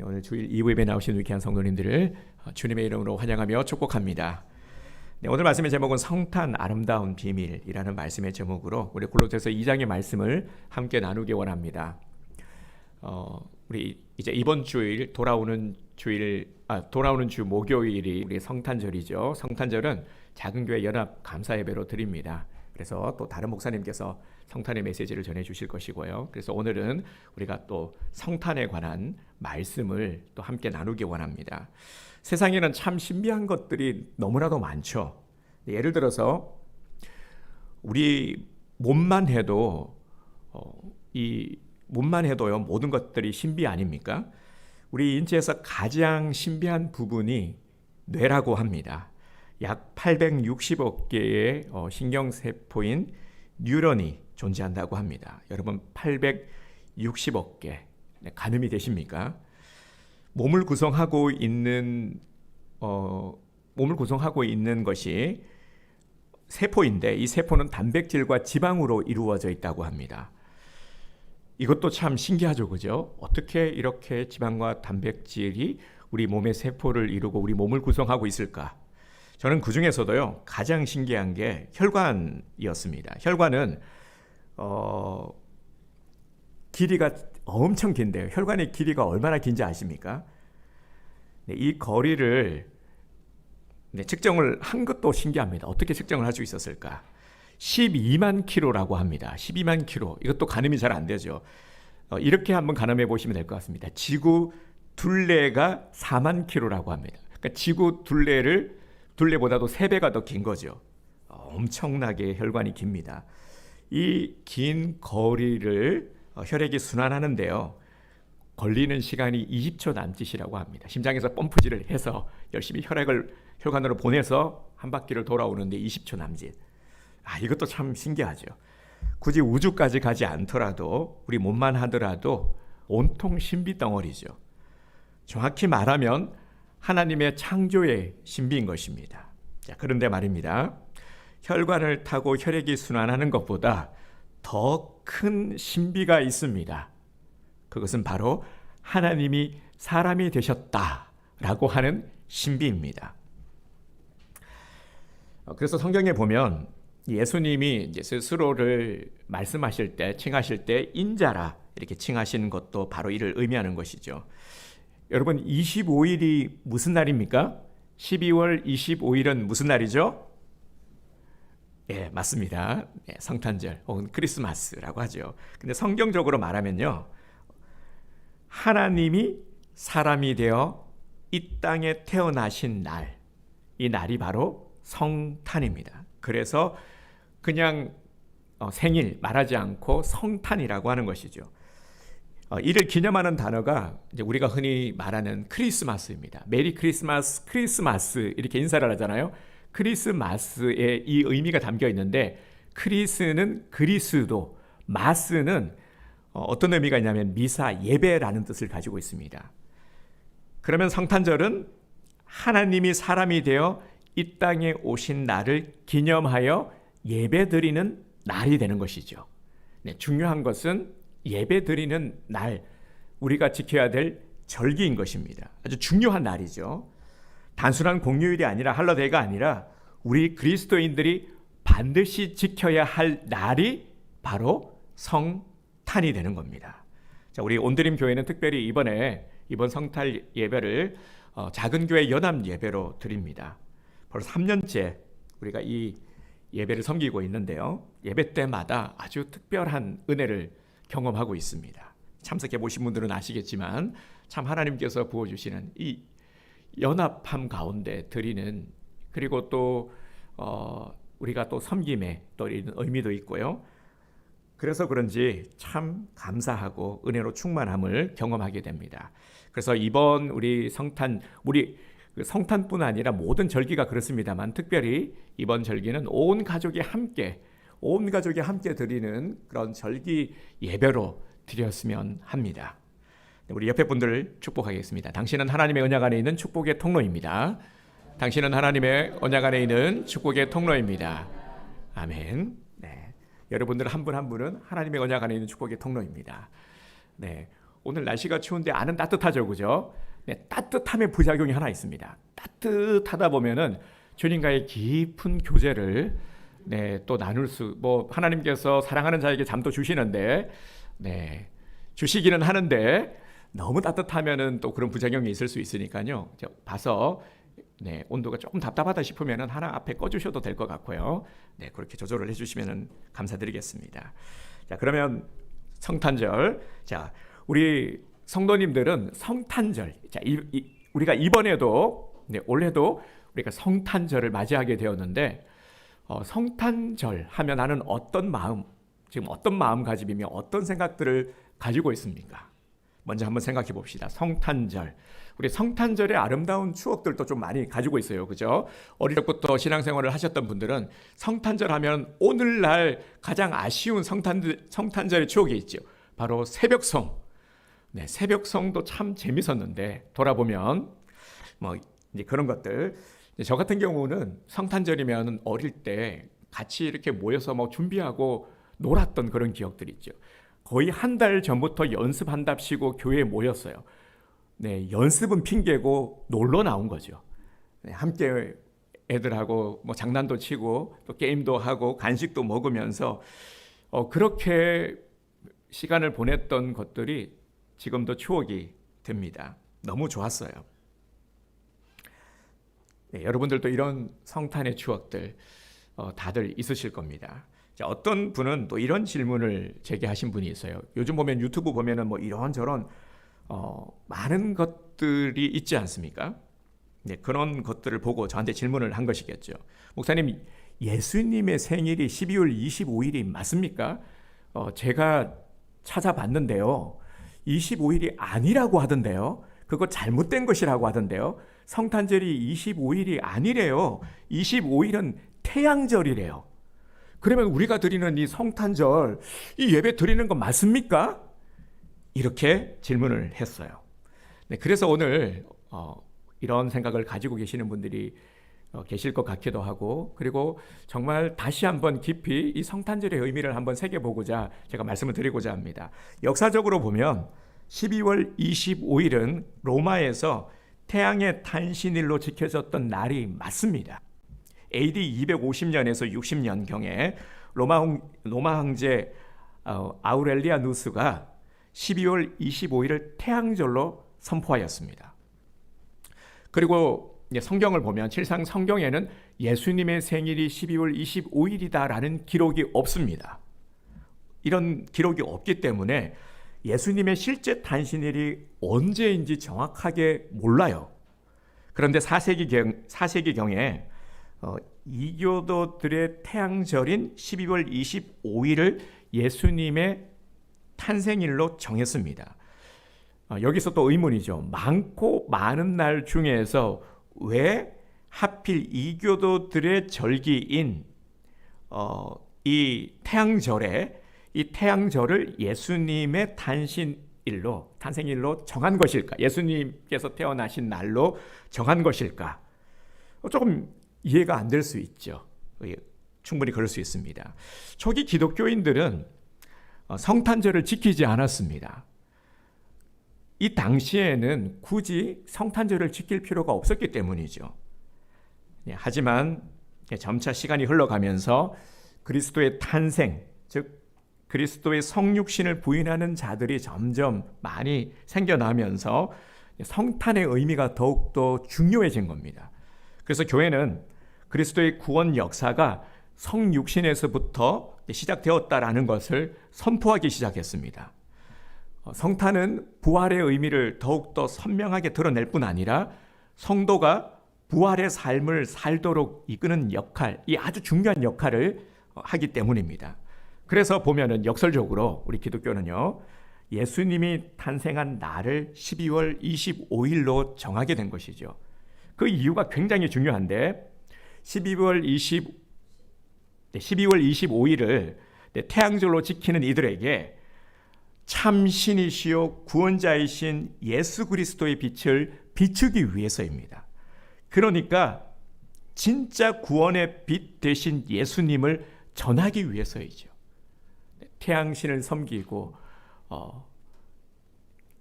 오늘 주일 2부 예배 나오신 위대한 성도님들을 주님의 이름으로 환영하며 축복합니다. 네, 오늘 말씀의 제목은 성탄 아름다운 비밀이라는 말씀의 제목으로 우리 골로새서 2장의 말씀을 함께 나누기 원합니다. 우리 이제 이번 주일 돌아오는 주 목요일이 우리 성탄절이죠. 성탄절은 작은 교회 연합 감사 예배로 드립니다. 그래서 또 다른 목사님께서 성탄의 메시지를 전해 주실 것이고요. 그래서 오늘은 우리가 또 성탄에 관한 말씀을 또 함께 나누기 원합니다. 세상에는 참 신비한 것들이 너무나도 많죠. 예를 들어서 우리 몸만 해도 몸만 해도요 모든 것들이 신비 아닙니까? 우리 인체에서 가장 신비한 부분이 뇌라고 합니다. 약 860억 개의 신경세포인 뉴런이 존재한다고 합니다. 여러분 860억 개 가늠이 되십니까? 몸을 구성하고 있는 것이 세포인데 이 세포는 단백질과 지방으로 이루어져 있다고 합니다. 이것도 참 신기하죠, 그죠? 어떻게 이렇게 지방과 단백질이 우리 몸의 세포를 이루고 우리 몸을 구성하고 있을까? 저는 그 중에서도요 가장 신기한 게 혈관이었습니다. 혈관은 길이가 엄청 긴데요. 혈관의 길이가 얼마나 긴지 아십니까? 네, 이 거리를 측정을 한 것도 신기합니다. 어떻게 측정을 할 수 있었을까? 12만 킬로라고 합니다. 12만 킬로. 이것도 가늠이 잘 안 되죠. 이렇게 한번 가늠해 보시면 될 것 같습니다. 지구 둘레가 4만 킬로라고 합니다. 그러니까 지구 둘레보다도 3배가 더 긴 거죠. 엄청나게 혈관이 깁니다. 이 긴 거리를 혈액이 순환하는데요. 걸리는 시간이 20초 남짓이라고 합니다. 심장에서 펌프질을 해서 열심히 혈액을 혈관으로 보내서 한 바퀴를 돌아오는데 20초 남짓. 이것도 참 신기하죠. 굳이 우주까지 가지 않더라도 우리 몸만 하더라도 온통 신비 덩어리죠. 정확히 말하면 하나님의 창조의 신비인 것입니다. 자, 그런데 말입니다. 혈관을 타고 혈액이 순환하는 것보다 더 큰 신비가 있습니다. 그것은 바로 하나님이 사람이 되셨다라고 하는 신비입니다. 그래서 성경에 보면 예수님이 이제 스스로를 말씀하실 때, 칭하실 때 인자라 이렇게 칭하시는 것도 바로 이를 의미하는 것이죠. 여러분 25일이 무슨 날입니까? 12월 25일은 무슨 날이죠? 예, 맞습니다. 네, 성탄절 혹은 크리스마스라고 하죠. 근데 성경적으로 말하면요. 하나님이 사람이 되어 이 땅에 태어나신 날, 이 날이 바로 성탄입니다. 그래서 그냥 생일 말하지 않고 성탄이라고 하는 것이죠. 이를 기념하는 단어가 이제 우리가 흔히 말하는 크리스마스입니다. 메리 크리스마스, 크리스마스 이렇게 인사를 하잖아요. 크리스마스에 이 의미가 담겨 있는데 크리스는 그리스도, 마스는 어떤 의미가 있냐면 미사, 예배라는 뜻을 가지고 있습니다. 그러면 성탄절은 하나님이 사람이 되어 이 땅에 오신 날을 기념하여 예배드리는 날이 되는 것이죠. 네, 중요한 것은 예배드리는 날, 우리가 지켜야 될 절기인 것입니다. 아주 중요한 날이죠. 단순한 공휴일이 아니라 할러데이가 아니라 우리 그리스도인들이 반드시 지켜야 할 날이 바로 성탄이 되는 겁니다. 자, 우리 온드림 교회는 특별히 이번 성탄 예배를 작은 교회 연합 예배로 드립니다. 벌써 3년째 우리가 이 예배를 섬기고 있는데요. 예배 때마다 아주 특별한 은혜를 경험하고 있습니다. 참석해 보신 분들은 아시겠지만 참 하나님께서 부어주시는 이 연합함 가운데 드리는, 그리고 또 우리가 또 섬김에 또 이런 의미도 있고요. 그래서 그런지 참 감사하고 은혜로 충만함을 경험하게 됩니다. 그래서 이번 우리 성탄뿐 아니라 모든 절기가 그렇습니다만 특별히 이번 절기는 온 가족이 함께 드리는 그런 절기 예배로 드렸으면 합니다. 우리 옆에 분들을 축복하겠습니다. 당신은 하나님의 언약 안에 있는 축복의 통로입니다. 당신은 하나님의 언약 안에 있는 축복의 통로입니다. 아멘. 네. 여러분들 한 분 한 분은 하나님의 언약 안에 있는 축복의 통로입니다. 네. 오늘 날씨가 추운데 안은 따뜻하죠, 그죠? 네, 따뜻함의 부작용이 하나 있습니다. 따뜻하다 보면은 주님과의 깊은 교제를 네, 또 나눌 뭐 하나님께서 사랑하는 자에게 잠도 주시는데 네, 주시기는 하는데 너무 따뜻하면은 또 그런 부작용이 있을 수 있으니까요. 봐서 네, 온도가 조금 답답하다 싶으면은 하나 앞에 꺼주셔도 될 것 같고요. 네, 그렇게 조절을 해주시면은 감사드리겠습니다. 자, 그러면 성탄절. 자, 우리 성도님들은 성탄절. 자, 우리가 이번에도 네, 올해도 우리가 성탄절을 맞이하게 되었는데 성탄절 하면 나는 어떤 마음, 지금 어떤 마음가짐이며 어떤 생각들을 가지고 있습니까? 먼저 한번 생각해 봅시다. 성탄절. 우리 성탄절의 아름다운 추억들도 좀 많이 가지고 있어요. 그죠? 어릴 적부터 신앙생활을 하셨던 분들은 성탄절 하면 오늘날 가장 아쉬운 성탄절의 추억이 있죠. 바로 새벽송. 네, 새벽송도 참 재밌었는데 돌아보면 뭐 이제 그런 것들. 저 같은 경우는 성탄절이면 어릴 때 같이 이렇게 모여서 뭐 준비하고 놀았던 그런 기억들이 있죠. 거의 한 달 전부터 연습한답시고 교회에 모였어요. 네, 연습은 핑계고 놀러 나온 거죠. 네, 함께 애들하고 뭐 장난도 치고 또 게임도 하고 간식도 먹으면서 그렇게 시간을 보냈던 것들이 지금도 추억이 됩니다. 너무 좋았어요. 네, 여러분들도 이런 성탄의 추억들 다들 있으실 겁니다. 자, 어떤 분은 또 이런 질문을 제기하신 분이 있어요. 요즘 보면 유튜브 보면은 뭐 이런저런 많은 것들이 있지 않습니까? 네, 그런 것들을 보고 저한테 질문을 한 것이겠죠. 목사님, 예수님의 생일이 12월 25일이 맞습니까? 제가 찾아봤는데요. 25일이 아니라고 하던데요. 그거 잘못된 것이라고 하던데요. 성탄절이 25일이 아니래요. 25일은 태양절이래요. 그러면 우리가 드리는 이 성탄절, 이 예배 드리는 거 맞습니까? 이렇게 질문을 했어요. 네, 그래서 오늘 이런 생각을 가지고 계시는 분들이 계실 것 같기도 하고, 그리고 정말 다시 한번 깊이 이 성탄절의 의미를 한번 새겨보고자 제가 말씀을 드리고자 합니다. 역사적으로 보면 12월 25일은 로마에서 태양의 탄신일로 지켜졌던 날이 맞습니다. AD 250년에서 60년경에 로마 황제 아우렐리아누스가 12월 25일을 태양절로 선포하였습니다. 그리고 성경을 보면 실상 성경에는 예수님의 생일이 12월 25일이다라는 기록이 없습니다. 이런 기록이 없기 때문에 예수님의 실제 탄신일이 언제인지 정확하게 몰라요. 그런데 4세기경에 이교도들의 태양절인 12월 25일을 예수님의 탄생일로 정했습니다. 여기서 또 의문이죠. 많고 많은 날 중에서 왜 하필 이교도들의 절기인 이 태양절을 예수님의 탄생일로 정한 것일까? 예수님께서 태어나신 날로 정한 것일까? 조금 이해가 안 될 수 있죠. 충분히 그럴 수 있습니다. 초기 기독교인들은 성탄절을 지키지 않았습니다. 이 당시에는 굳이 성탄절을 지킬 필요가 없었기 때문이죠. 하지만 점차 시간이 흘러가면서 그리스도의 탄생, 즉 그리스도의 성육신을 부인하는 자들이 점점 많이 생겨나면서 성탄의 의미가 더욱더 중요해진 겁니다. 그래서 교회는 그리스도의 구원 역사가 성육신에서부터 시작되었다라는 것을 선포하기 시작했습니다. 성탄은 부활의 의미를 더욱더 선명하게 드러낼 뿐 아니라 성도가 부활의 삶을 살도록 이끄는 역할, 이 아주 중요한 역할을 하기 때문입니다. 그래서 보면은 역설적으로 우리 기독교는요, 예수님이 탄생한 날을 12월 25일로 정하게 된 것이죠. 그 이유가 굉장히 중요한데 12월 25일을 태양절로 지키는 이들에게 참 신이시요 구원자이신 예수 그리스도의 빛을 비추기 위해서입니다. 그러니까 진짜 구원의 빛 되신 예수님을 전하기 위해서이죠. 태양신을 섬기고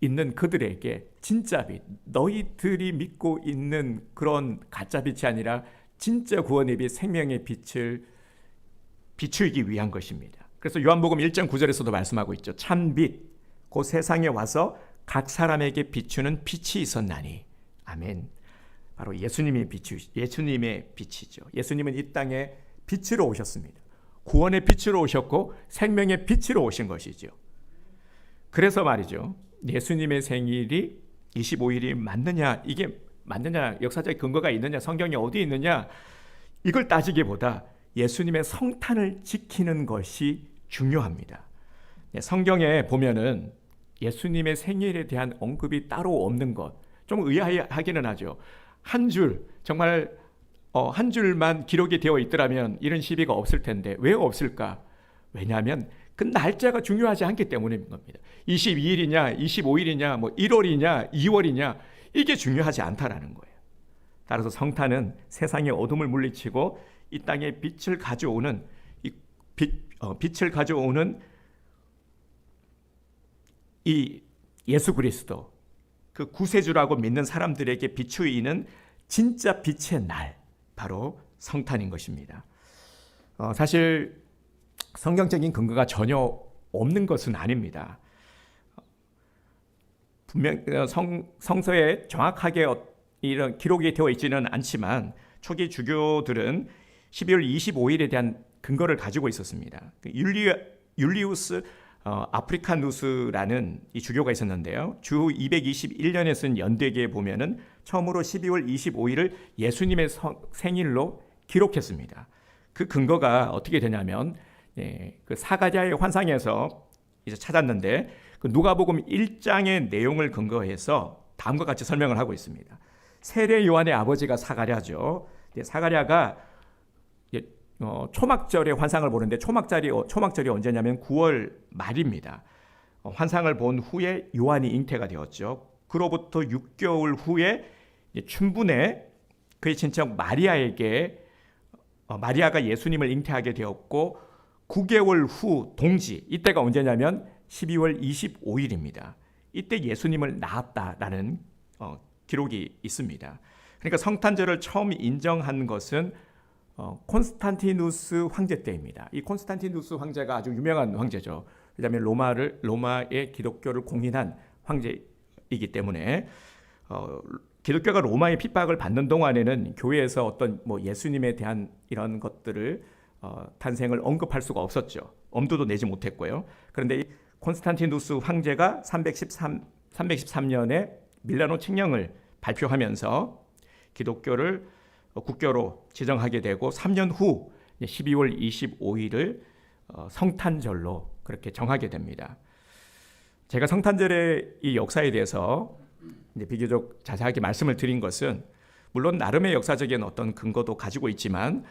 있는 그들에게 진짜 빛, 너희들이 믿고 있는 그런 가짜 빛이 아니라 진짜 구원의 빛, 생명의 빛을 비추기 위한 것입니다. 그래서 요한복음 1장 9절에서도 말씀하고 있죠. 참 빛, 그 세상에 와서 각 사람에게 비추는 빛이 있었나니. 아멘. 바로 예수님의 빛이죠. 예수님은 이 땅에 빛으로 오셨습니다. 구원의 빛으로 오셨고 생명의 빛으로 오신 것이죠. 그래서 말이죠. 예수님의 생일이 25일이 맞느냐, 이게 맞느냐, 역사적 근거가 있느냐, 성경이 어디 있느냐, 이걸 따지기보다 예수님의 성탄을 지키는 것이 중요합니다. 성경에 보면은 예수님의 생일에 대한 언급이 따로 없는 것, 좀 의아하기는 하죠. 한 줄, 정말 한 줄만 기록이 되어 있더라면 이런 시비가 없을 텐데 왜 없을까? 왜냐하면 그 날짜가 중요하지 않기 때문인 겁니다. 22일이냐, 25일이냐, 뭐 1월이냐, 2월이냐, 이게 중요하지 않다라는 거예요. 따라서 성탄은 세상의 어둠을 물리치고 이 땅에 빛을 가져오는 빛을 가져오는 이 예수 그리스도, 그 구세주라고 믿는 사람들에게 비추이는 진짜 빛의 날, 바로 성탄인 것입니다. 사실 성경적인 근거가 전혀 없는 것은 아닙니다. 분명 성서에 정확하게 이런 기록이 되어 있지는 않지만 초기 주교들은 12월 25일에 대한 근거를 가지고 있었습니다. 율리우스 아프리카누스라는 이 주교가 있었는데요. 주 221년에 쓴 연대기에 보면은 처음으로 12월 25일을 예수님의 생일로 기록했습니다. 그 근거가 어떻게 되냐면 그 사가랴의 환상에서 이제 찾았는데 그 누가복음 1장의 내용을 근거해서 다음과 같이 설명을 하고 있습니다. 세례 요한의 아버지가 사가랴죠. 사가랴가 초막절의 환상을 보는데 초막절이 언제냐면 9월 말입니다. 환상을 본 후에 요한이 잉태가 되었죠. 그로부터 6개월 후에 춘분에 그의 친척 마리아가 예수님을 잉태하게 되었고 9개월 후 동지, 이때가 언제냐면 12월 25일입니다. 이때 예수님을 낳았다라는 기록이 있습니다. 그러니까 성탄절을 처음 인정한 것은 콘스탄티누스 황제 때입니다. 이 콘스탄티누스 황제가 아주 유명한 황제죠. 왜냐하면 로마의 기독교를 공인한 황제이기 때문에 기독교가 로마의 핍박을 받는 동안에는 교회에서 어떤 예수님에 대한 이런 것들을 탄생을 언급할 수가 없었죠. 엄두도 내지 못했고요. 그런데 이 콘스탄티누스 황제가 313년에 밀라노 칙령을 발표하면서 기독교를 국교로 지정하게 되고 3년 후 12월 25일을 성탄절로 그렇게 정하게 됩니다. 제가 성탄절의 이 역사에 대해서 이제 비교적 자세하게 말씀을 드린 것은 물론 나름의 역사적인 어떤 근거도 가지고 있지만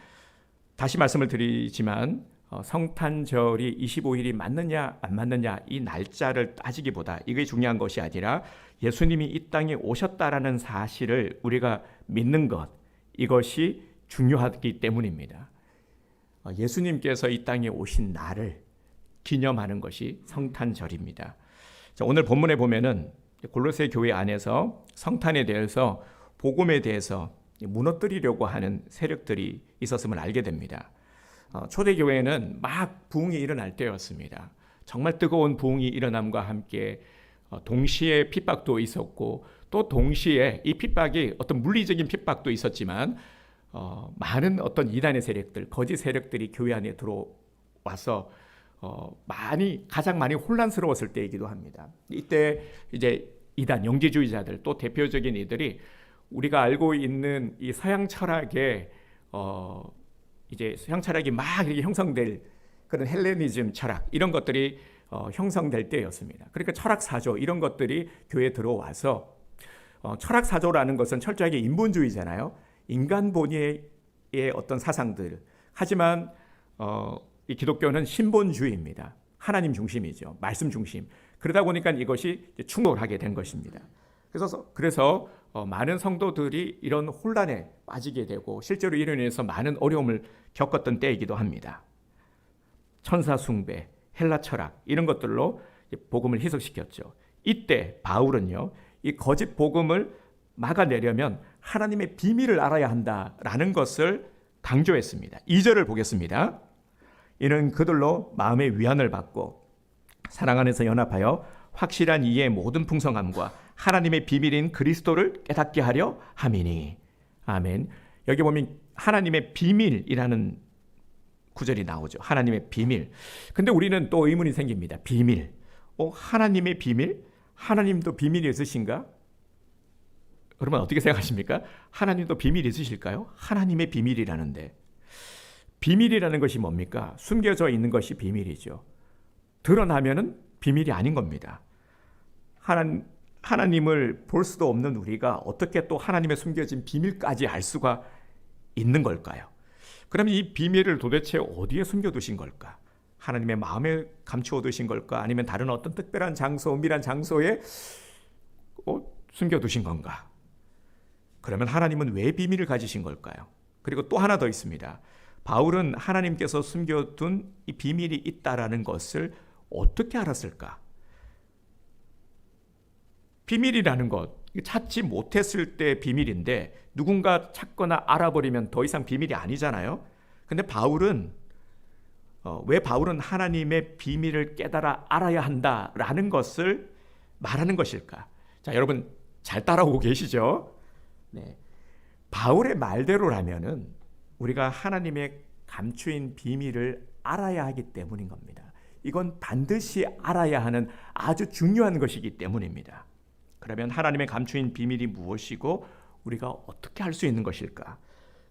다시 말씀을 드리지만 성탄절이 25일이 맞느냐 안 맞느냐 이 날짜를 따지기보다 이게 중요한 것이 아니라 예수님이 이 땅에 오셨다라는 사실을 우리가 믿는 것, 이것이 중요하기 때문입니다. 예수님께서 이 땅에 오신 날을 기념하는 것이 성탄절입니다. 오늘 본문에 보면은 골로새 교회 안에서 성탄에 대해서 복음에 대해서 무너뜨리려고 하는 세력들이 있었음을 알게 됩니다. 초대교회는 막 부흥이 일어날 때였습니다. 정말 뜨거운 부흥이 일어남과 함께 동시에 핍박도 있었고 또 동시에 이 핍박이 어떤 물리적인 핍박도 있었지만 많은 어떤 이단의 세력들, 거짓 세력들이 교회 안에 들어와서 가장 많이 혼란스러웠을 때이기도 합니다. 이때 이제 이단 영지주의자들 또 대표적인 이들이 우리가 알고 있는 이 서양 철학의 이제 서양 철학이 막 이렇게 형성될 그런 헬레니즘 철학 이런 것들이 형성될 때였습니다. 그러니까 철학 사조 이런 것들이 교회에 들어와서 철학 사조라는 것은 철저하게 인본주의잖아요. 인간 본의의 어떤 사상들. 하지만 이 기독교는 신본주의입니다. 하나님 중심이죠. 말씀 중심. 그러다 보니까 이것이 충돌하게 된 것입니다. 그래서 많은 성도들이 이런 혼란에 빠지게 되고 실제로 이로 인해서 많은 어려움을 겪었던 때이기도 합니다. 천사 숭배, 헬라 철학 이런 것들로 복음을 희석시켰죠. 이때 바울은요, 이 거짓 복음을 막아내려면 하나님의 비밀을 알아야 한다라는 것을 강조했습니다. 2절을 보겠습니다. 이는 그들로 마음의 위안을 받고 사랑 안에서 연합하여 확실한 이해의 모든 풍성함과 하나님의 비밀인 그리스도를 깨닫게 하려 함이니. 아멘. 여기 보면 하나님의 비밀이라는 구절이 나오죠. 하나님의 비밀. 근데 우리는 또 의문이 생깁니다. 비밀. 하나님의 비밀? 하나님도 비밀이 있으신가? 여러분 어떻게 생각하십니까? 하나님도 비밀이 있으실까요? 하나님의 비밀이라는데. 비밀이라는 것이 뭡니까? 숨겨져 있는 것이 비밀이죠. 드러나면은 비밀이 아닌 겁니다. 하나님을 볼 수도 없는 우리가 어떻게 또 하나님의 숨겨진 비밀까지 알 수가 있는 걸까요? 그러면 이 비밀을 도대체 어디에 숨겨두신 걸까? 하나님의 마음에 감추어 두신 걸까? 아니면 다른 어떤 특별한 장소, 은밀한 장소에 숨겨두신 건가? 그러면 하나님은 왜 비밀을 가지신 걸까요? 그리고 또 하나 더 있습니다. 바울은 하나님께서 숨겨둔 이 비밀이 있다라는 것을 어떻게 알았을까? 비밀이라는 것, 찾지 못했을 때 비밀인데 누군가 찾거나 알아버리면 더 이상 비밀이 아니잖아요. 근데 바울은 왜 바울은 하나님의 비밀을 깨달아 알아야 한다라는 것을 말하는 것일까? 자, 여러분 잘 따라오고 계시죠? 네. 바울의 말대로라면은 우리가 하나님의 감추인 비밀을 알아야 하기 때문인 겁니다. 이건 반드시 알아야 하는 아주 중요한 것이기 때문입니다. 그러면 하나님의 감추인 비밀이 무엇이고 우리가 어떻게 할 수 있는 것일까?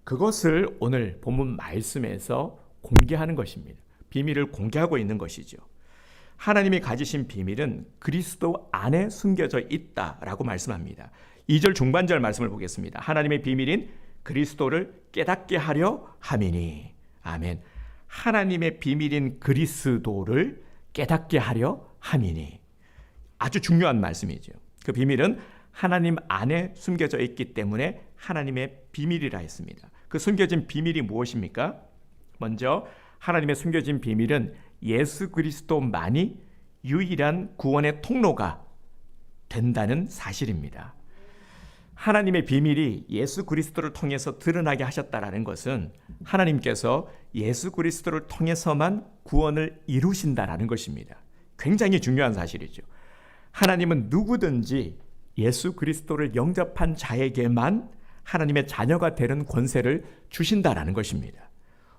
그것을 오늘 본문 말씀에서 공개하는 것입니다. 비밀을 공개하고 있는 것이죠. 하나님이 가지신 비밀은 그리스도 안에 숨겨져 있다라고 말씀합니다. 2절 중반절 말씀을 보겠습니다. 하나님의 비밀인 그리스도를 깨닫게 하려 함이니. 아멘. 하나님의 비밀인 그리스도를 깨닫게 하려 함이니. 아주 중요한 말씀이죠. 그 비밀은 하나님 안에 숨겨져 있기 때문에 하나님의 비밀이라 했습니다. 그 숨겨진 비밀이 무엇입니까? 먼저 하나님의 숨겨진 비밀은 예수 그리스도만이 유일한 구원의 통로가 된다는 사실입니다. 하나님의 비밀이 예수 그리스도를 통해서 드러나게 하셨다라는 것은 하나님께서 예수 그리스도를 통해서만 구원을 이루신다라는 것입니다. 굉장히 중요한 사실이죠. 하나님은 누구든지 예수 그리스도를 영접한 자에게만 하나님의 자녀가 되는 권세를 주신다라는 것입니다.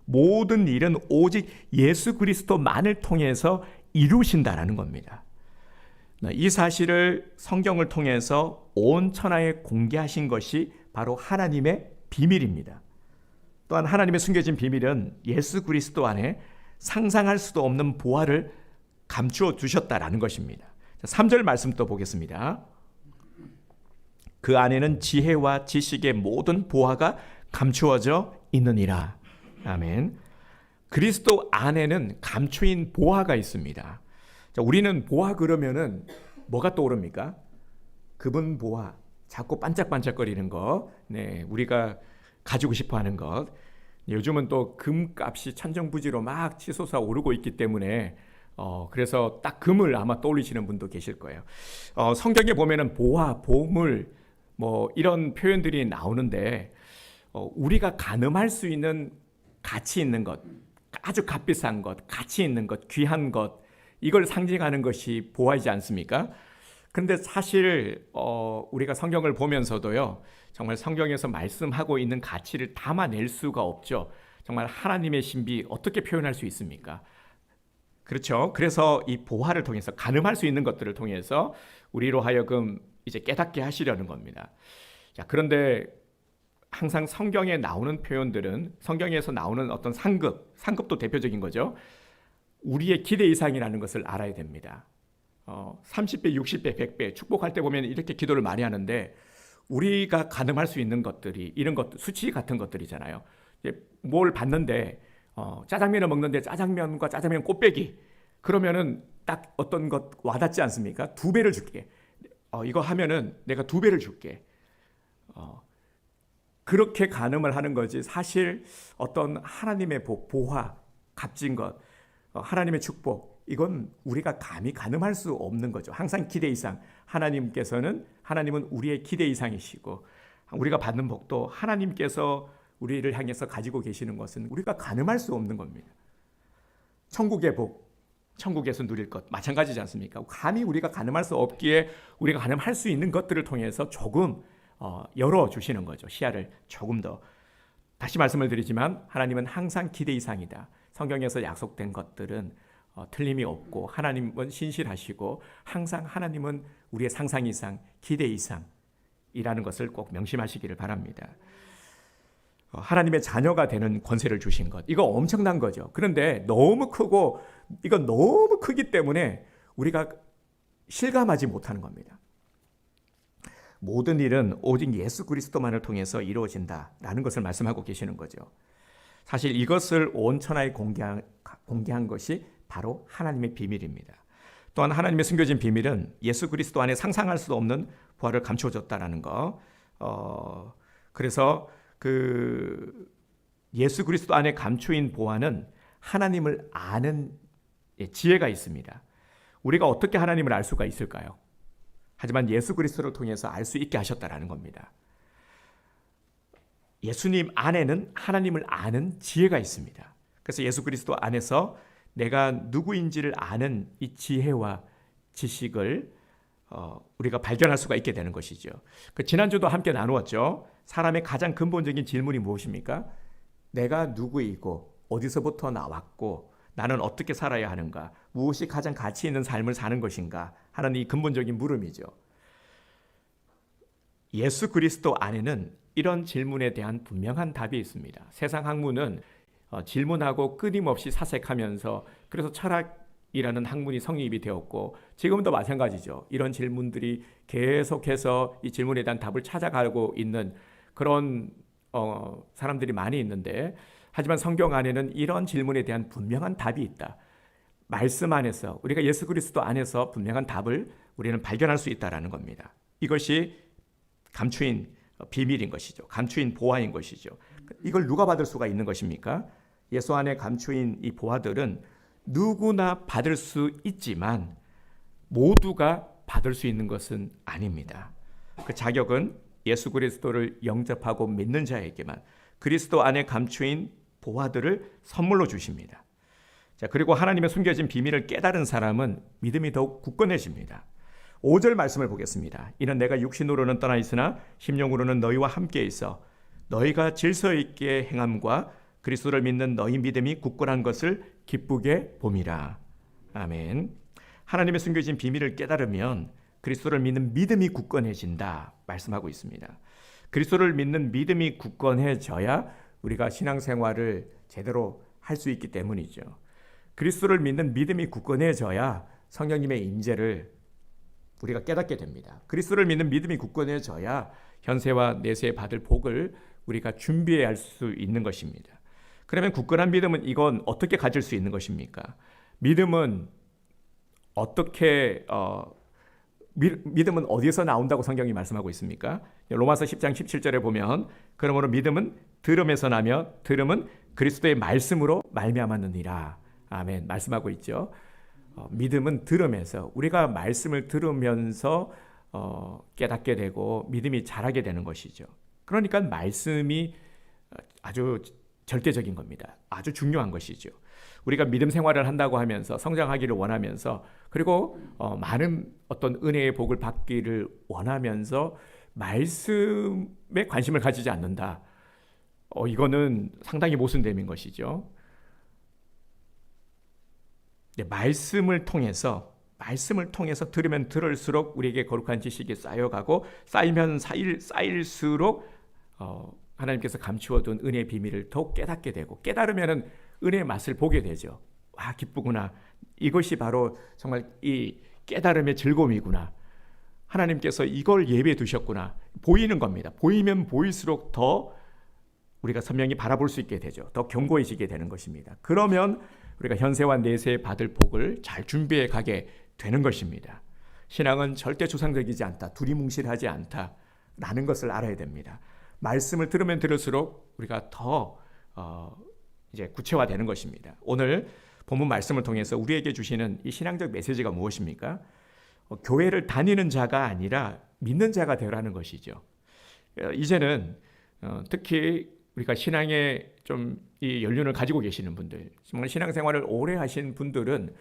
모든 일은 오직 예수 그리스도만을 통해서 이루신다라는 겁니다. 이 사실을 성경을 통해서 온 천하에 공개하신 것이 바로 하나님의 비밀입니다. 또한 하나님의 숨겨진 비밀은 예수 그리스도 안에 상상할 수도 없는 보화를 감추어 두셨다라는 것입니다. 3절 말씀 또 보겠습니다. 그 안에는 지혜와 지식의 모든 보화가 감추어져 있느니라. 아멘. 그리스도 안에는 감추인 보화가 있습니다. 자, 우리는 보화 그러면은 뭐가 떠오릅니까? 금은 보화, 자꾸 반짝반짝거리는 것, 네, 우리가 가지고 싶어하는 것. 요즘은 또 금값이 천정부지로 막 치솟아 오르고 있기 때문에 그래서 딱 금을 아마 떠올리시는 분도 계실 거예요. 성경에 보면은 보화, 보물, 뭐 이런 표현들이 나오는데 우리가 가늠할 수 있는 가치 있는 것, 아주 값비싼 것, 가치 있는 것, 귀한 것, 이걸 상징하는 것이 보화이지 않습니까? 그런데 사실 우리가 성경을 보면서도요, 정말 성경에서 말씀하고 있는 가치를 담아낼 수가 없죠. 정말 하나님의 신비 어떻게 표현할 수 있습니까? 그렇죠. 그래서 이 보화를 통해서 가늠할 수 있는 것들을 통해서 우리로 하여금 이제 깨닫게 하시려는 겁니다. 자, 그런데 항상 성경에 나오는 표현들은 성경에서 나오는 어떤 상급도 대표적인 거죠. 우리의 기대 이상이라는 것을 알아야 됩니다. 30배, 60배, 100배 축복할 때 보면 이렇게 기도를 많이 하는데 우리가 가늠할 수 있는 것들이 이런 것 수치 같은 것들이잖아요. 뭘 받는데 짜장면을 먹는데 짜장면과 짜장면 곱빼기 그러면은 딱 어떤 것 와닿지 않습니까? 2배를 줄게. 이거 하면은 내가 2배를 줄게. 그렇게 가늠을 하는 거지 사실 어떤 하나님의 복, 보화, 값진 것, 하나님의 축복 이건 우리가 감히 가늠할 수 없는 거죠. 항상 기대 이상. 하나님은 우리의 기대 이상이시고 우리가 받는 복도 하나님께서 우리를 향해서 가지고 계시는 것은 우리가 가늠할 수 없는 겁니다. 천국의 복, 천국에서 누릴 것 마찬가지지 않습니까? 감히 우리가 가늠할 수 없기에 우리가 가늠할 수 있는 것들을 통해서 조금 열어주시는 거죠. 시야를 조금 더. 다시 말씀을 드리지만 하나님은 항상 기대 이상이다. 성경에서 약속된 것들은 틀림이 없고 하나님은 신실하시고 항상 하나님은 우리의 상상 이상, 기대 이상이라는 것을 꼭 명심하시기를 바랍니다. 하나님의 자녀가 되는 권세를 주신 것, 이거 엄청난 거죠. 그런데 너무 크고 이건 너무 크기 때문에 우리가 실감하지 못하는 겁니다. 모든 일은 오직 예수 그리스도만을 통해서 이루어진다라는 것을 말씀하고 계시는 거죠. 사실 이것을 온 천하에 공개한 것이 바로 하나님의 비밀입니다. 또한 하나님의 숨겨진 비밀은 예수 그리스도 안에 상상할 수 없는 부활을 감춰줬다라는 거. 그래서 그 예수 그리스도 안에 감추인 보화는 하나님을 아는 지혜가 있습니다. 우리가 어떻게 하나님을 알 수가 있을까요? 하지만 예수 그리스도를 통해서 알 수 있게 하셨다라는 겁니다. 예수님 안에는 하나님을 아는 지혜가 있습니다. 그래서 예수 그리스도 안에서 내가 누구인지를 아는 이 지혜와 지식을 우리가 발견할 수가 있게 되는 것이죠. 지난주도 함께 나누었죠. 사람의 가장 근본적인 질문이 무엇입니까? 내가 누구이고 어디서부터 나왔고 나는 어떻게 살아야 하는가? 무엇이 가장 가치 있는 삶을 사는 것인가? 하는 이 근본적인 물음이죠. 예수 그리스도 안에는 이런 질문에 대한 분명한 답이 있습니다. 세상 학문은 질문하고 끊임없이 사색하면서 그래서 철학이라는 학문이 성립이 되었고 지금도 마찬가지죠. 이런 질문들이 계속해서 이 질문에 대한 답을 찾아가고 있는 그런 사람들이 많이 있는데 하지만 성경 안에는 이런 질문에 대한 분명한 답이 있다. 말씀 안에서 우리가 예수 그리스도 안에서 분명한 답을 우리는 발견할 수 있다라는 겁니다. 이것이 감추인 비밀인 것이죠. 감추인 보화인 것이죠. 이걸 누가 받을 수가 있는 것입니까? 예수 안에 감추인 이 보화들은 누구나 받을 수 있지만 모두가 받을 수 있는 것은 아닙니다. 그 자격은 예수 그리스도를 영접하고 믿는 자에게만 그리스도 안에 감추인 보화들을 선물로 주십니다. 자, 그리고 하나님의 숨겨진 비밀을 깨달은 사람은 믿음이 더욱 굳건해집니다. 5절 말씀을 보겠습니다. 이는 내가 육신으로는 떠나 있으나 심령으로는 너희와 함께 있어 너희가 질서 있게 행함과 그리스도를 믿는 너희 믿음이 굳건한 것을 기쁘게 봄이라. 아멘. 하나님의 숨겨진 비밀을 깨달으면 그리스도를 믿는 믿음이 굳건해진다 말씀하고 있습니다. 그리스도를 믿는 믿음이 굳건해져야 우리가 신앙생활을 제대로 할 수 있기 때문이죠. 그리스도를 믿는 믿음이 굳건해져야 성령님의 임재를 우리가 깨닫게 됩니다. 그리스도를 믿는 믿음이 굳건해져야 현세와 내세에 받을 복을 우리가 준비해야 할 수 있는 것입니다. 그러면 굳건한 믿음은 이건 어떻게 가질 수 있는 것입니까? 믿음은 믿음은 어디에서 나온다고 성경이 말씀하고 있습니까? 로마서 10장 17절에 보면 그러므로 믿음은 들음에서 나며 들음은 그리스도의 말씀으로 말미암았느니라. 아멘. 말씀하고 있죠. 믿음은 들음에서 우리가 말씀을 들으면서 깨닫게 되고 믿음이 자라게 되는 것이죠. 그러니까 말씀이 아주 절대적인 겁니다. 아주 중요한 것이죠. 우리가 믿음 생활을 한다고 하면서 성장하기를 원하면서 그리고 많은 어떤 은혜의 복을 받기를 원하면서 말씀에 관심을 가지지 않는다. 이거는 상당히 모순됨인 것이죠. 말씀을 통해서 들으면 들을수록 우리에게 거룩한 지식이 쌓여가고 쌓이면 쌓일수록 하나님께서 감추어둔 은혜의 비밀을 더욱 깨닫게 되고 깨달으면 은혜의 맛을 보게 되죠. 와, 기쁘구나. 이것이 바로 정말 이 깨달음의 즐거움이구나. 하나님께서 이걸 예배해 두셨구나. 보이는 겁니다. 보이면 보일수록 더 우리가 선명히 바라볼 수 있게 되죠. 더 견고해지게 되는 것입니다. 그러면 우리가 현세와 내세에 받을 복을 잘 준비해 가게 되는 것입니다. 신앙은 절대 추상적이지 않다. 두리뭉실하지 않다라는 것을 알아야 됩니다. 말씀을 들으면 들을수록 우리가 더 이제 구체화되는 것입니다. 오늘 본문 말씀을 통해서 우리에게 주시는 이 신앙적 메시지가 무엇입니까? 교회를 다니는 자가 아니라 믿는 자가 되라는 것이죠. 이제는 특히 우리가 신앙에 좀 이 연륜을 가지고 계시는 분들, 정말 신앙생활을 오래 하신 분들은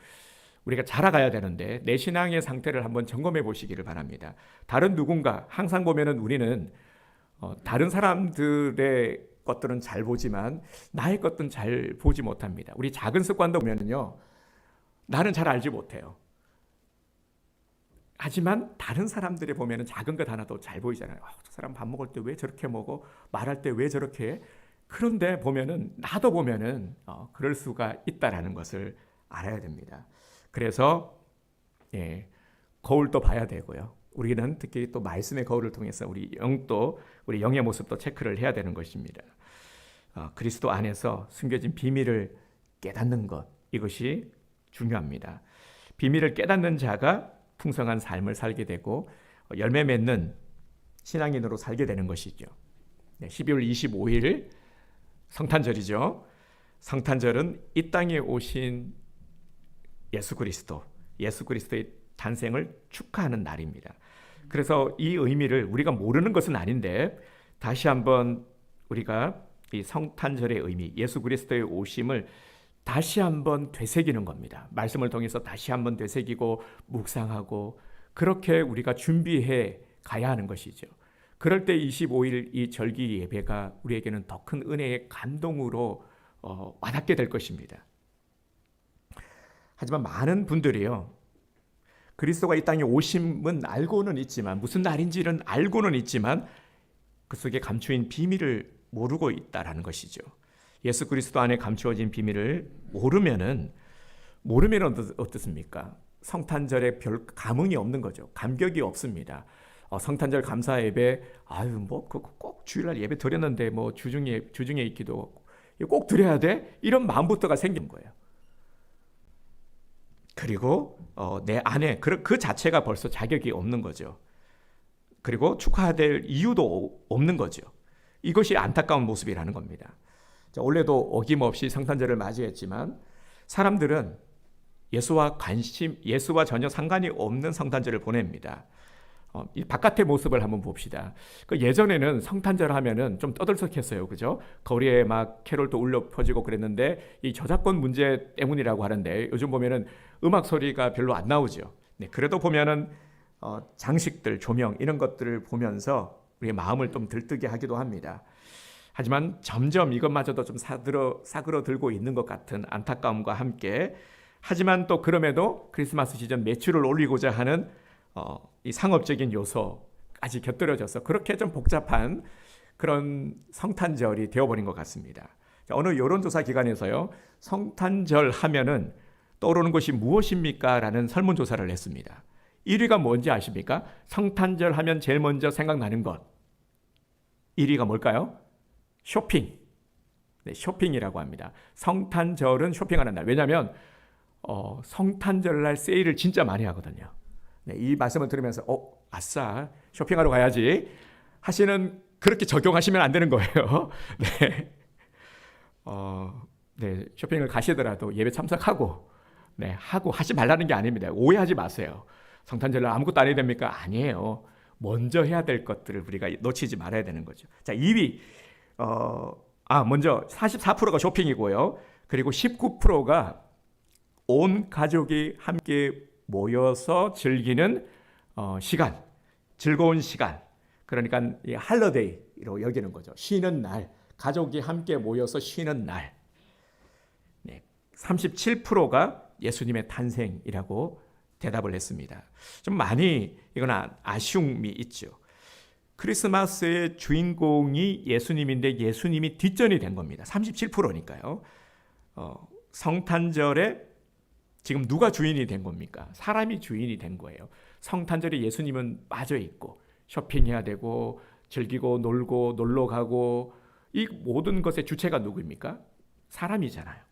우리가 자라가야 되는데 내 신앙의 상태를 한번 점검해 보시기를 바랍니다. 다른 누군가 항상 보면은 우리는 다른 사람들의 것들은 잘 보지만 나의 것들은 잘 보지 못합니다. 우리 작은 습관도 보면은요, 나는 잘 알지 못해요. 하지만 다른 사람들이 보면은 작은 것 하나도 잘 보이잖아요. 저 사람 밥 먹을 때 왜 저렇게 먹어? 말할 때 왜 저렇게 해? 그런데 보면은 나도 보면은 그럴 수가 있다라는 것을 알아야 됩니다. 그래서 거울도 봐야 되고요. 우리는 특히 또 말씀의 거울을 통해서 우리 영의 모습도 체크를 해야 되는 것입니다. 그리스도 안에서 숨겨진 비밀을 깨닫는 것, 이것이 중요합니다. 비밀을 깨닫는 자가 풍성한 삶을 살게 되고 열매 맺는 신앙인으로 살게 되는 것이죠. 12월 25일 성탄절이죠. 성탄절은 이 땅에 오신 예수 그리스도의 탄생을 축하하는 날입니다. 그래서 이 의미를 우리가 모르는 것은 아닌데 다시 한번 우리가 이 성탄절의 의미, 예수 그리스도의 오심을 다시 한번 되새기는 겁니다. 말씀을 통해서 다시 한번 되새기고 묵상하고 그렇게 우리가 준비해 가야 하는 것이죠. 그럴 때 25일 이 절기 예배가 우리에게는 더 큰 은혜의 감동으로 와닿게 될 것입니다. 하지만 많은 분들이요, 그리스도가 이 땅에 오심은 알고는 있지만, 무슨 날인지는 알고는 있지만 그 속에 감추인 비밀을 모르고 있다라는 것이죠. 예수 그리스도 안에 감추어진 비밀을 모르면 어떻습니까? 성탄절에 별 감흥이 없는 거죠. 감격이 없습니다. 성탄절 감사 예배, 꼭 주일날 예배 드렸는데 주중에 있기도 꼭 드려야 돼? 이런 마음부터가 생긴 거예요. 그리고 내 안에 그 자체가 벌써 자격이 없는 거죠. 그리고 축하될 이유도 없는 거죠. 이것이 안타까운 모습이라는 겁니다. 올해도 어김없이 성탄절을 맞이했지만 사람들은 예수와 전혀 상관이 없는 성탄절을 보냅니다. 이 바깥의 모습을 한번 봅시다. 예전에는 성탄절 하면은 좀 떠들썩했어요, 그죠? 거리에 막 캐롤도 울려 퍼지고 그랬는데 이 저작권 문제 때문이라고 하는데 요즘 보면은 음악 소리가 별로 안 나오죠. 그래도 보면은 장식들, 조명 이런 것들을 보면서 우리의 마음을 좀 들뜨게 하기도 합니다. 하지만 점점 이것마저도 좀 사그러들고 있는 것 같은 안타까움과 함께, 하지만 또 그럼에도 크리스마스 시즌 매출을 올리고자 하는 이 상업적인 요소까지 곁들여져서 그렇게 좀 복잡한 그런 성탄절이 되어버린 것 같습니다. 어느 여론조사 기관에서요, 성탄절 하면은 떠오르는 것이 무엇입니까? 라는 설문조사를 했습니다. 1위가 뭔지 아십니까? 성탄절 하면 제일 먼저 생각나는 것. 1위가 뭘까요? 쇼핑. 쇼핑이라고 합니다. 성탄절은 쇼핑하는 날. 왜냐하면 성탄절날 세일을 진짜 많이 하거든요. 이 말씀을 들으면서 아싸 쇼핑하러 가야지 하시는, 그렇게 적용하시면 안 되는 거예요. 쇼핑을 가시더라도 예배 참석하고 하지 말라는 게 아닙니다. 오해하지 마세요. 성탄절날 아무것도 안 해야 됩니까? 아니에요. 먼저 해야 될 것들을 우리가 놓치지 말아야 되는 거죠. 자, 2위 먼저 44%가 쇼핑이고요. 그리고 19%가 온 가족이 함께 모여서 즐기는 시간, 즐거운 시간, 그러니까 이 할러데이로 여기는 거죠. 쉬는 날, 가족이 함께 모여서 쉬는 날. 37%가 예수님의 탄생이라고 대답을 했습니다. 좀 많이 이건 아쉬움이 있죠. 크리스마스의 주인공이 예수님인데 예수님이 뒷전이 된 겁니다. 37%니까요. 성탄절에 지금 누가 주인이 된 겁니까? 사람이 주인이 된 거예요. 성탄절에 예수님은 빠져 있고 쇼핑해야 되고 즐기고 놀고 놀러 가고, 이 모든 것의 주체가 누구입니까? 사람이잖아요.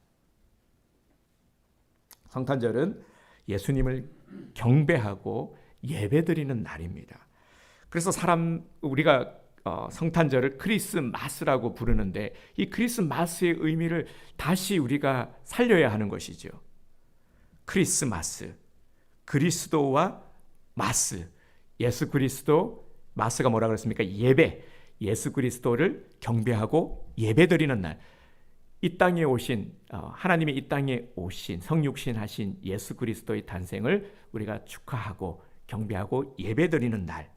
성탄절은 예수님을 경배하고 예배드리는 날입니다. 그래서 우리가 성탄절을 크리스마스라고 부르는데 이 크리스마스의 의미를 다시 우리가 살려야 하는 것이죠. 크리스마스, 그리스도와 마스, 예수 그리스도, 마스가 뭐라 그랬습니까? 예배, 예수 그리스도를 경배하고 예배드리는 날. 이 땅에 오신 하나님이 이 땅에 오신 성육신 하신 예수 그리스도의 탄생을 우리가 축하하고 경배하고 예배드리는 날,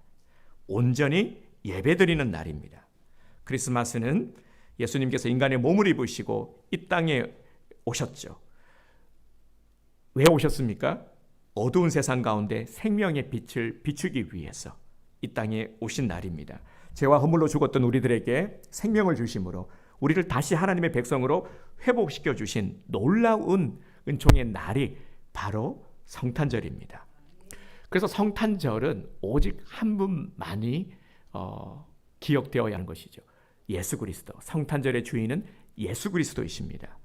온전히 예배드리는 날입니다. 크리스마스는 예수님께서 인간의 몸을 입으시고 이 땅에 오셨죠. 왜 오셨습니까? 어두운 세상 가운데 생명의 빛을 비추기 위해서 이 땅에 오신 날입니다. 죄와 허물로 죽었던 우리들에게 생명을 주심으로 우리를 다시 하나님의 백성으로 회복시켜 주신 놀라운 은총의 날이 바로 성탄절입니다. 그래서 성탄절은 오직 한 분만이 기억되어야 하는 것이죠. 예수 그리스도. 성탄절의 주인은 예수 그리스도이십니다.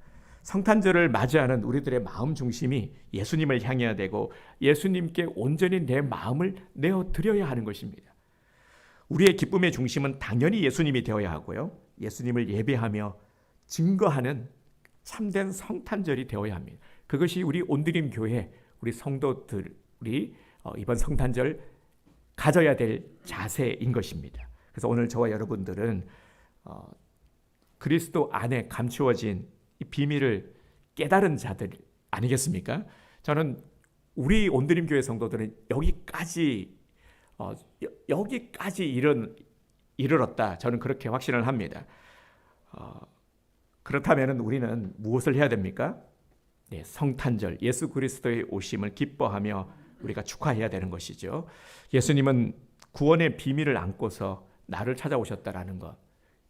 성탄절을 맞이하는 우리들의 마음 중심이 예수님을 향해야 되고 예수님께 온전히 내 마음을 내어드려야 하는 것입니다. 우리의 기쁨의 중심은 당연히 예수님이 되어야 하고요. 예수님을 예배하며 증거하는 참된 성탄절이 되어야 합니다. 그것이 우리 온드림 교회, 우리 성도들이 이번 성탄절 가져야 될 자세인 것입니다. 그래서 오늘 저와 여러분들은 그리스도 안에 감추어진 이 비밀을 깨달은 자들 아니겠습니까? 저는 우리 온드림 교회 성도들은 여기까지 이르렀다. 저는 그렇게 확신을 합니다. 그렇다면 우리는 무엇을 해야 됩니까? 네, 성탄절, 예수 그리스도의 오심을 기뻐하며 우리가 축하해야 되는 것이죠. 예수님은 구원의 비밀을 안고서 나를 찾아오셨다라는 것,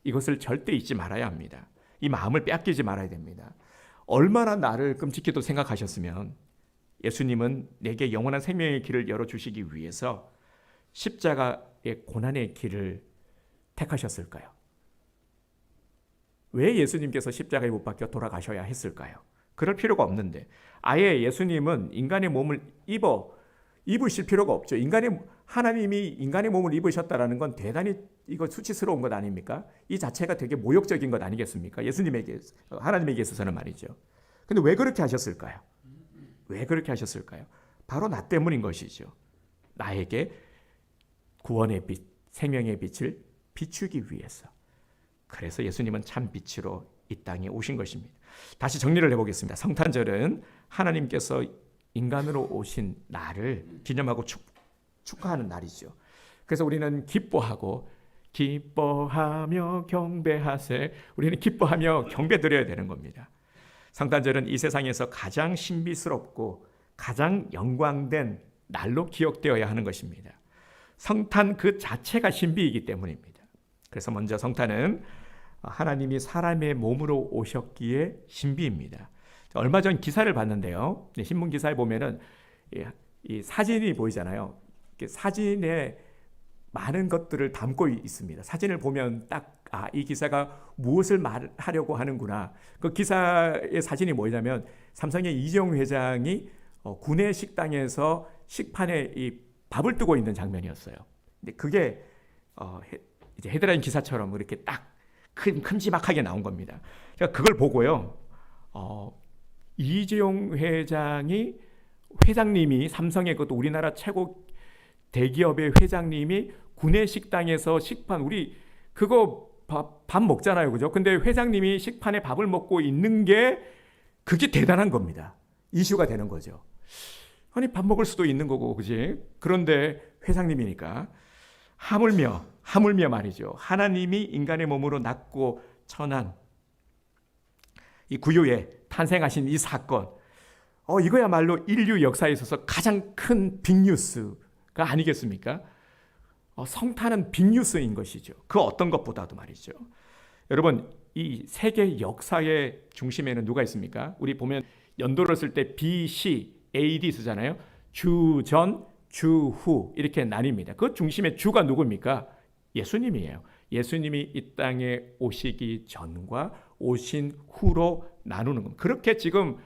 이것을 절대 잊지 말아야 합니다. 이 마음을 빼앗기지 말아야 됩니다. 얼마나 나를 끔찍히도 생각하셨으면 예수님은 내게 영원한 생명의 길을 열어주시기 위해서 십자가의 고난의 길을 택하셨을까요? 왜 예수님께서 십자가에 못 박혀 돌아가셔야 했을까요? 그럴 필요가 없는데 아예 예수님은 인간의 몸을 입으실 필요가 없죠. 하나님이 인간의 몸을 입으셨다라는 건 대단히 이거 수치스러운 것 아닙니까? 이 자체가 되게 모욕적인 것 아니겠습니까? 하나님에게 있어서는 말이죠. 근데 왜 그렇게 하셨을까요? 왜 그렇게 하셨을까요? 바로 나 때문인 것이죠. 나에게 구원의 빛, 생명의 빛을 비추기 위해서. 그래서 예수님은 참 빛으로 이 땅에 오신 것입니다. 다시 정리를 해보겠습니다. 성탄절은 하나님께서 인간으로 오신 날을 기념하고 축하하는 날이죠. 그래서 우리는 기뻐하며 경배하세. 우리는 기뻐하며 경배드려야 되는 겁니다. 성탄절은 이 세상에서 가장 신비스럽고 가장 영광된 날로 기억되어야 하는 것입니다. 성탄 그 자체가 신비이기 때문입니다. 그래서 먼저 성탄은 하나님이 사람의 몸으로 오셨기에 신비입니다. 얼마 전 기사를 봤는데요. 신문 기사에 보면은 이 사진이 보이잖아요. 사진에 많은 것들을 담고 있습니다. 사진을 보면 딱 이 기사가 무엇을 말하려고 하는구나. 그 기사의 사진이 뭐냐면 삼성의 이재용 회장이 구내 식당에서 식판에 이 밥을 뜨고 있는 장면이었어요. 근데 그게 이제 헤드라인 기사처럼 이렇게 딱 큼지막하게 나온 겁니다. 그러니까 그걸 보고요. 이재용 회장님이 삼성의 그것도 우리나라 최고 대기업의 회장님이 구내 식당에서 식판 우리 그거 밥 먹잖아요, 그죠? 근데 회장님이 식판에 밥을 먹고 있는 게 그게 대단한 겁니다. 이슈가 되는 거죠. 아니 밥 먹을 수도 있는 거고, 그지? 그런데 회장님이니까 하물며 말이죠. 하나님이 인간의 몸으로 낳고 천한 이 구유에 탄생하신 이 사건, 이거야말로 인류 역사에 있어서 가장 큰 빅뉴스가 아니겠습니까? 성탄은 빅뉴스인 것이죠. 그 어떤 것보다도 말이죠. 여러분, 이 세계 역사의 중심에는 누가 있습니까? 우리 보면 연도를 쓸 때 BC, AD 쓰잖아요. 주전, 주후 이렇게 나뉩니다. 그 중심의 주가 누굽니까? 예수님이에요. 예수님이 이 땅에 오시기 전과 오신 후로 나누는 겁니다. 그렇게 지금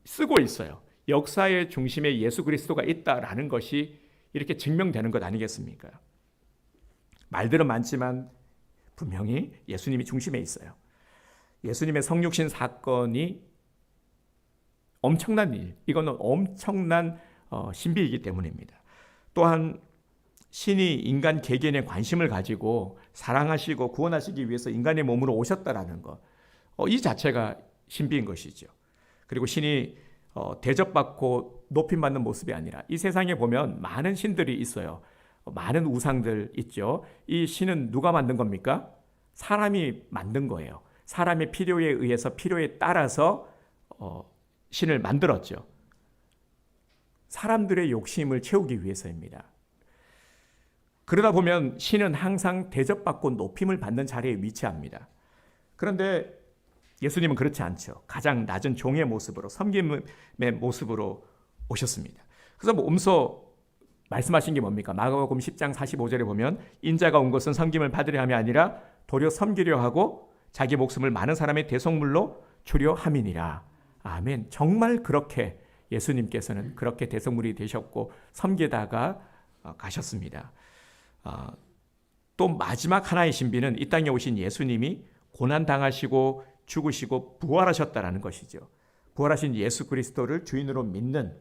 쓰고 있어요. 역사의 중심에 예수 그리스도가 있다라는 것이 이렇게 증명되는 것 아니겠습니까? 말들은 많지만 분명히 예수님이 중심에 있어요. 예수님의 성육신 사건이 엄청난 일, 이거는 엄청난 신비이기 때문입니다. 또한 신이 인간 개개인의 관심을 가지고 사랑하시고 구원하시기 위해서 인간의 몸으로 오셨다라는 것, 이 자체가 신비인 것이죠. 그리고 신이 대접받고 높임받는 모습이 아니라 이 세상에 보면 많은 신들이 있어요. 많은 우상들 있죠. 이 신은 누가 만든 겁니까? 사람이 만든 거예요. 사람의 필요에 의해서 필요에 따라서 신을 만들었죠. 사람들의 욕심을 채우기 위해서입니다. 그러다 보면 신은 항상 대접받고 높임을 받는 자리에 위치합니다. 그런데 예수님은 그렇지 않죠. 가장 낮은 종의 모습으로, 섬김의 모습으로 오셨습니다. 그래서 몸소 말씀하신 게 뭡니까? 마가복음 10장 45절에 보면 인자가 온 것은 섬김을 받으려 함이 아니라 도리어 섬기려 하고 자기 목숨을 많은 사람의 대속물로 주려 함이니라. 아멘. 정말 그렇게 예수님께서는 그렇게 대속물이 되셨고 섬기다가 가셨습니다. 또 마지막 하나의 신비는 이 땅에 오신 예수님이 고난당하시고 죽으시고 부활하셨다라는 것이죠. 부활하신 예수 그리스도를 주인으로 믿는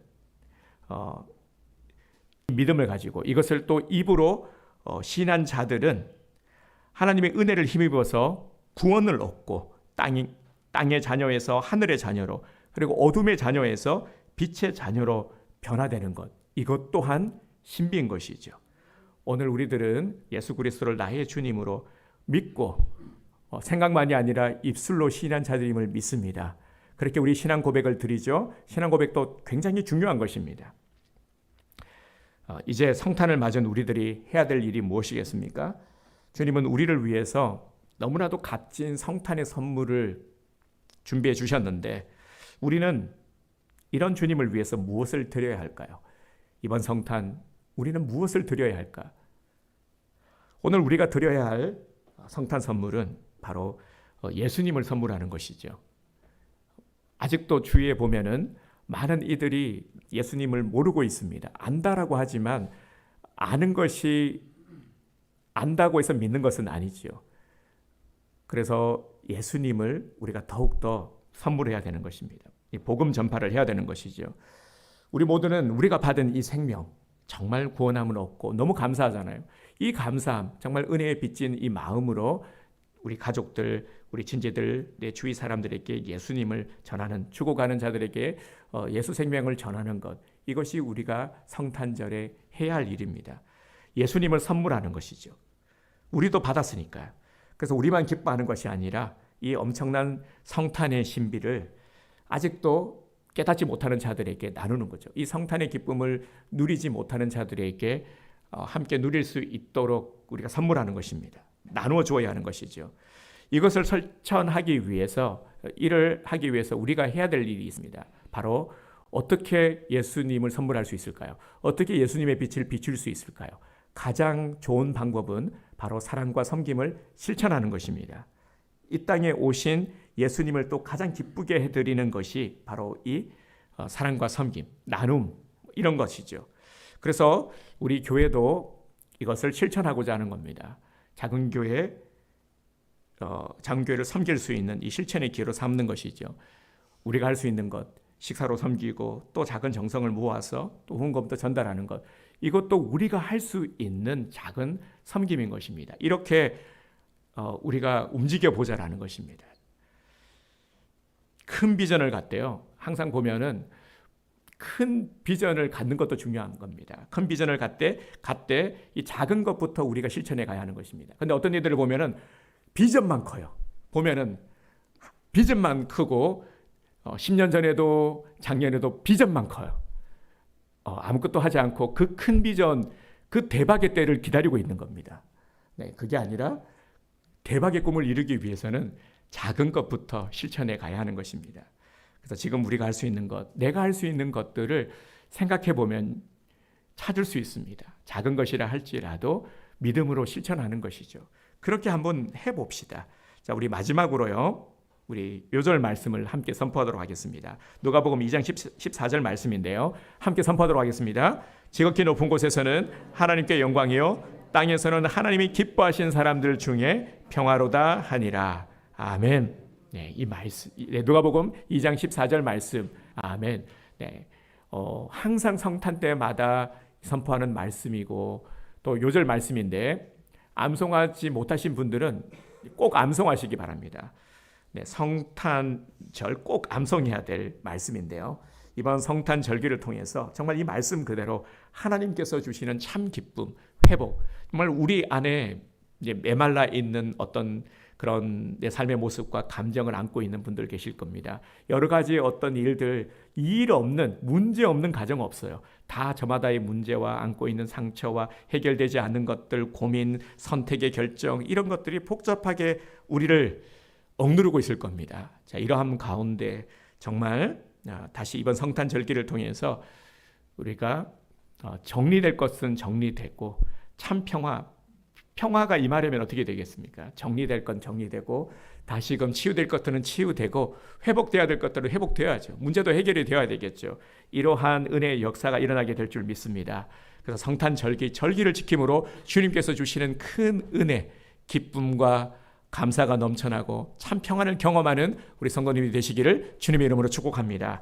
믿음을 가지고 이것을 또 입으로 신한 자들은 하나님의 은혜를 힘입어서 구원을 얻고 땅의 자녀에서 하늘의 자녀로, 그리고 어둠의 자녀에서 빛의 자녀로 변화되는 것, 이것 또한 신비인 것이죠. 오늘 우리들은 예수 그리스도를 나의 주님으로 믿고 생각만이 아니라 입술로 신한 자들임을 믿습니다. 그렇게 우리 신앙 고백을 드리죠. 신앙 고백도 굉장히 중요한 것입니다. 이제 성탄을 맞은 우리들이 해야 될 일이 무엇이겠습니까? 주님은 우리를 위해서 너무나도 값진 성탄의 선물을 준비해 주셨는데 우리는 이런 주님을 위해서 무엇을 드려야 할까요? 이번 성탄 우리는 무엇을 드려야 할까? 오늘 우리가 드려야 할 성탄 선물은 바로 예수님을 선물하는 것이죠. 아직도 주위에 보면은 많은 이들이 예수님을 모르고 있습니다. 안다라고 하지만 아는 것이 안다고 해서 믿는 것은 아니죠. 그래서 예수님을 우리가 더욱더 선물해야 되는 것입니다. 이 복음 전파를 해야 되는 것이죠. 우리 모두는 우리가 받은 이 생명, 정말 구원함을 얻고 너무 감사하잖아요. 이 감사함, 정말 은혜에 빚진 이 마음으로 우리 가족들, 우리 친지들, 내 주위 사람들에게 예수님을 전하는, 죽어가는 자들에게 예수 생명을 전하는 것, 이것이 우리가 성탄절에 해야 할 일입니다. 예수님을 선물하는 것이죠. 우리도 받았으니까요. 그래서 우리만 기뻐하는 것이 아니라 이 엄청난 성탄의 신비를 아직도 깨닫지 못하는 자들에게 나누는 거죠. 이 성탄의 기쁨을 누리지 못하는 자들에게 함께 누릴 수 있도록 우리가 선물하는 것입니다. 나누어 주어야 하는 것이죠. 이것을 실천하기 위해서, 일을 하기 위해서 우리가 해야 될 일이 있습니다. 바로 어떻게 예수님을 선물할 수 있을까요? 어떻게 예수님의 빛을 비출 수 있을까요? 가장 좋은 방법은 바로 사랑과 섬김을 실천하는 것입니다. 이 땅에 오신 예수님을 또 가장 기쁘게 해드리는 것이 바로 이 사랑과 섬김, 나눔, 이런 것이죠. 그래서 우리 교회도 이것을 실천하고자 하는 겁니다. 작은 교회를 섬길 수 있는 이 실천의 기회로 삼는 것이죠. 우리가 할 수 있는 것, 식사로 섬기고 또 작은 정성을 모아서 또 후원금도 전달하는 것, 이것도 우리가 할 수 있는 작은 섬김인 것입니다. 이렇게 우리가 움직여 보자라는 것입니다. 큰 비전을 갖대요. 항상 보면은 큰 비전을 갖는 것도 중요한 겁니다. 큰 비전을 갖대 이 작은 것부터 우리가 실천해 가야 하는 것입니다. 근데 어떤 이들을 보면은 비전만 커요. 보면은 비전만 크고 10년 전에도 작년에도 비전만 커요. 아무것도 하지 않고 그 큰 비전, 그 대박의 때를 기다리고 있는 겁니다. 네, 그게 아니라 대박의 꿈을 이루기 위해서는 작은 것부터 실천해 가야 하는 것입니다. 그래서 지금 우리가 할 수 있는 것, 내가 할 수 있는 것들을 생각해 보면 찾을 수 있습니다. 작은 것이라 할지라도 믿음으로 실천하는 것이죠. 그렇게 한번 해봅시다. 자, 우리 마지막으로요, 우리 요절 말씀을 함께 선포하도록 하겠습니다. 누가복음 2장 14절 말씀인데요. 함께 선포하도록 하겠습니다. 지극히 높은 곳에서는 하나님께 영광이요 땅에서는 하나님이 기뻐하신 사람들 중에 평화로다 하니라. 아멘. 네, 이 말씀, 누가복음 2장 14절 말씀. 아멘. 네, 항상 성탄 때마다 선포하는 말씀이고 또 요절 말씀인데 암송하지 못하신 분들은 꼭 암송하시기 바랍니다. 네, 성탄절 꼭 암송해야 될 말씀인데요. 이번 성탄 절기를 통해서 정말 이 말씀 그대로 하나님께서 주시는 참 기쁨, 회복, 정말 우리 안에 이제 메말라 있는 어떤 그런 내 삶의 모습과 감정을 안고 있는 분들 계실 겁니다. 여러 가지 어떤 일들, 일 없는, 문제 없는 가정 없어요. 다 저마다의 문제와 안고 있는 상처와 해결되지 않는 것들, 고민, 선택의 결정, 이런 것들이 복잡하게 우리를 억누르고 있을 겁니다. 자, 이러한 가운데 정말 다시 이번 성탄 절기를 통해서 우리가 정리될 것은 정리되고 참 평화가 임하려면 어떻게 되겠습니까? 정리될 건 정리되고 다시금 치유될 것들은 치유되고 회복돼야 될 것들은 회복되어야죠. 문제도 해결이 되어야 되겠죠. 이러한 은혜의 역사가 일어나게 될 줄 믿습니다. 그래서 성탄 절기를 지킴으로 주님께서 주시는 큰 은혜, 기쁨과 감사가 넘쳐나고 참 평안을 경험하는 우리 성도님이 되시기를 주님의 이름으로 축복합니다.